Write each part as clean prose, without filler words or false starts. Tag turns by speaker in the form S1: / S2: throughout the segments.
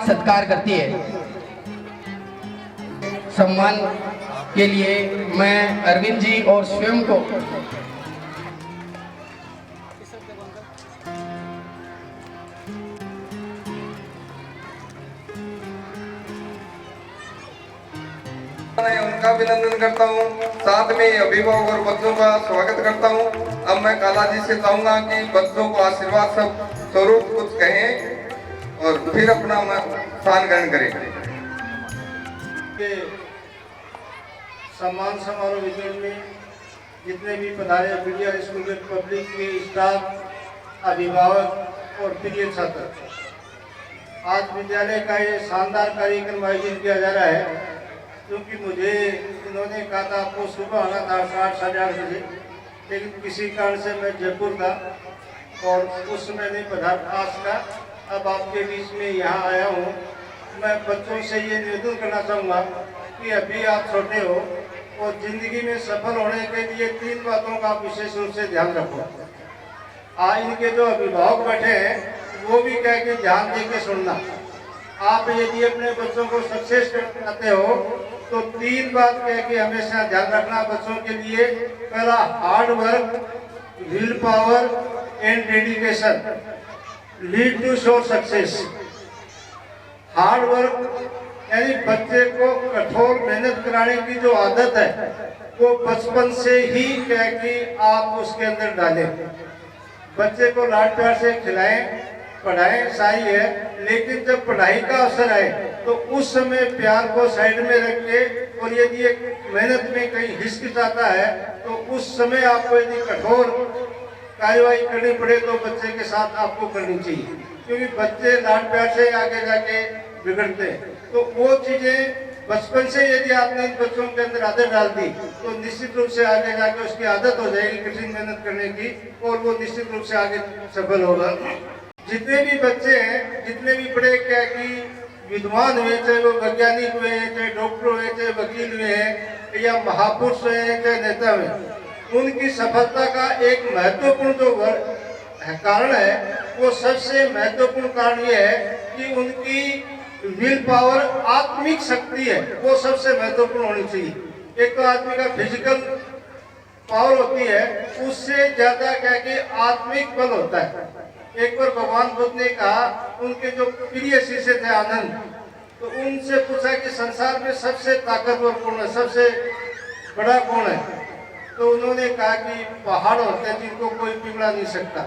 S1: सत्कार करती है। सम्मान के लिए मैं अरविंद जी और स्वयं को
S2: उनका अभिनंदन करता हूँ, साथ में अभिभावक और बच्चों का स्वागत करता हूँ। अब मैं काला जी से चाहूंगा कि बच्चों को आशीर्वाद सब स्वरूप कुछ कहें और फिर अपना स्थान ग्रहण करें।
S3: सम्मान समारोह वितरण में जितने भी पधारे मीडिया स्कूल के पब्लिक के स्टाफ, अभिभावक और प्रिय छात्र, आज विद्यालय का ये शानदार कार्यक्रम आयोजित किया जा रहा है। क्योंकि मुझे इन्होंने कहा था आपको सुबह आना था 8 साढ़े 8 बजे, लेकिन किसी कारण से मैं जयपुर था और उस समय नहीं पधार पास का। अब आपके बीच में यहाँ आया हूँ। मैं बच्चों से ये निवेदन करना चाहूँगा कि अभी आप छोटे हो और ज़िंदगी में सफल होने के लिए 3 बातों का विशेष रूप से ध्यान रखो। आज इनके जो अभिभावक बैठे हैं वो भी कह के ध्यान दे के सुनना। आप यदि अपने बच्चों को सक्सेस करते हो तो 3 बात कह के हमेशा ध्यान रखना बच्चों के लिए। पहला, hard work, will power and dedication lead to sure success. Hard work यानी बच्चे को कठोर मेहनत कराने की जो आदत है वो बचपन से ही कह कि आप उसके अंदर डालें। बच्चे को लाड प्यार से खिलाएं, पढ़ाएं, सही है, लेकिन जब पढ़ाई का अवसर आए तो उस समय प्यार को साइड में रख के, और यदि एक मेहनत में कहीं हिचकिचाता है तो उस समय आपको यदि कठोर कार्यवाही करनी पड़े तो बच्चे के साथ आपको करनी चाहिए। क्योंकि बच्चे लाड प्यार से आगे जाके बिगड़ते हैं। तो वो चीजें बचपन से यदि आपने इन बच्चों के अंदर आदत डाल दी तो निश्चित रूप से आगे जाके उसकी आदत हो जाएगी कठिन मेहनत करने की, और वो निश्चित रूप से आगे सफल होगा। जितने भी बच्चे हैं, जितने भी बड़े क्या कि विद्वान हुए, चाहे वो वैज्ञानिक हुए, चाहे डॉक्टर हुए, चाहे वकील हुए हैं, या महापुरुष हुए, चाहे नेता हुए, उनकी सफलता का एक महत्वपूर्ण जो कारण है वो सबसे महत्वपूर्ण कारण ये है कि उनकी विल पावर, आत्मिक शक्ति है, वो सबसे महत्वपूर्ण होनी चाहिए। एक तो आदमी का फिजिकल पावर होती है, उससे ज्यादा क्या कि आत्मिक बल होता है। एक बार भगवान बुद्ध ने कहा, उनके जो प्रिय शिष्य थे आनंद, तो उनसे पूछा कि संसार में सबसे ताकतवर कौन है, सबसे बड़ा कौन है? तो उन्होंने कहा कि पहाड़ होते हैं जिनको कोई पिघला नहीं सकता।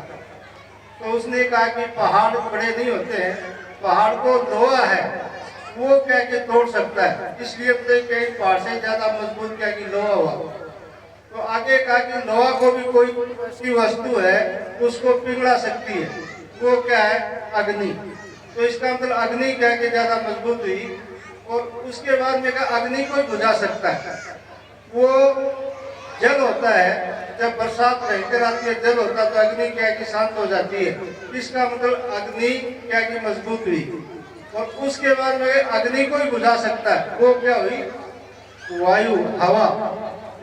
S3: तो उसने कहा कि पहाड़ बड़े नहीं होते हैं, पहाड़ को लोहा है वो क्या कि तोड़ सकता है, इसलिए कहीं पहाड़ से ज्यादा मजबूत क्या कि लोहा हुआ। तो आगे कहा कि लोहा को भी कोई ऐसी वस्तु है उसको पिघला सकती है, वो क्या है? अग्नि। तो इसका मतलब अग्नि क्या कि ज्यादा मजबूत हुई। और उसके बाद में कहा अग्नि को बुझा सकता है, वो जल होता है। जब बरसात भयंकर आती है, जल होता है तो अग्नि क्या कि शांत हो जाती है। इसका मतलब अग्नि क्या कि मजबूत हुई। और उसके बाद में अग्नि को ही बुझा सकता है, वो क्या हुई? वायु, हवा।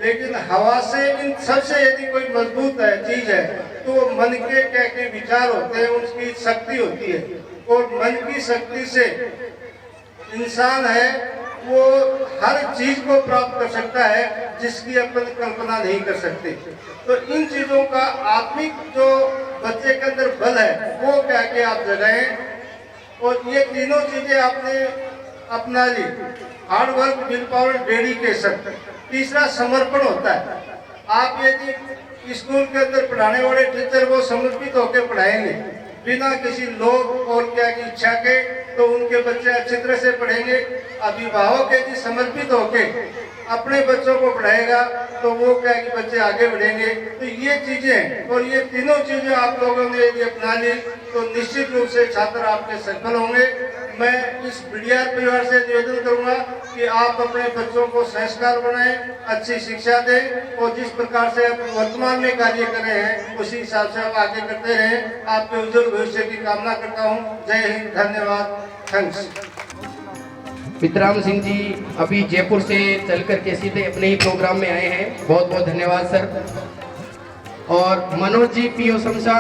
S3: लेकिन हवा से इन सबसे यदि कोई मजबूत है चीज है तो वो मन के क्या के विचार होते हैं, उसकी शक्ति होती है। और मन की शक्ति से इंसान है वो हर चीज को प्राप्त कर सकता है जिसकी अपन कल्पना नहीं कर सकते। तो इन चीजों का आत्मिक जो बच्चे के अंदर बल है वो क्या कि आप जगाएं। और ये तीनों चीजें आपने अपना ली, hard work, will power, dedication. तीसरा समर्पण होता है। आप यदि स्कूल के अंदर पढ़ाने वाले टीचर वो समर्पित होकर पढ़ाएंगे बिना किसी लोभ और क्या की इच्छा के, तो उनके बच्चे अच्छी तरह से पढ़ेंगे। अभिभावक यदि समर्पित होके अपने बच्चों को पढ़ाएगा तो वो क्या कि बच्चे आगे बढ़ेंगे। तो ये चीजें और ये तीनों चीजें आप लोगों ने यदि अपना ली तो निश्चित रूप से छात्र आपके सफल होंगे। मैं इस बीडीआर परिवार से निवेदन करूंगा कि आप अपने बच्चों को संस्कार बनाएं, अच्छी शिक्षा दें, और जिस प्रकार से आप वर्तमान में कार्य कर रहे हैं उसी हिसाब से आप आगे करते रहें। आपके उज्जवल भविष्य की कामना करता हूँ। जय हिंद, धन्यवाद, थैंक्स।
S1: वितराम सिंह जी अभी जयपुर से चलकर के सीधे अपने ही प्रोग्राम में आए हैं, बहुत बहुत धन्यवाद सर। और मनोज जी पीओ समसा,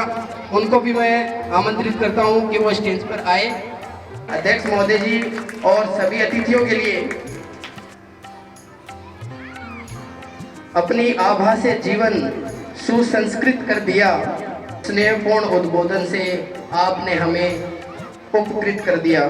S1: उनको भी मैं आमंत्रित करता हूं कि वो स्टेज पर आए। अध्यक्ष महोदय जी और सभी अतिथियों के लिए अपनी आभा से जीवन सुसंस्कृत कर दिया। स्नेहपूर्ण उद्बोधन से आपने हमें उपकृत कर दिया।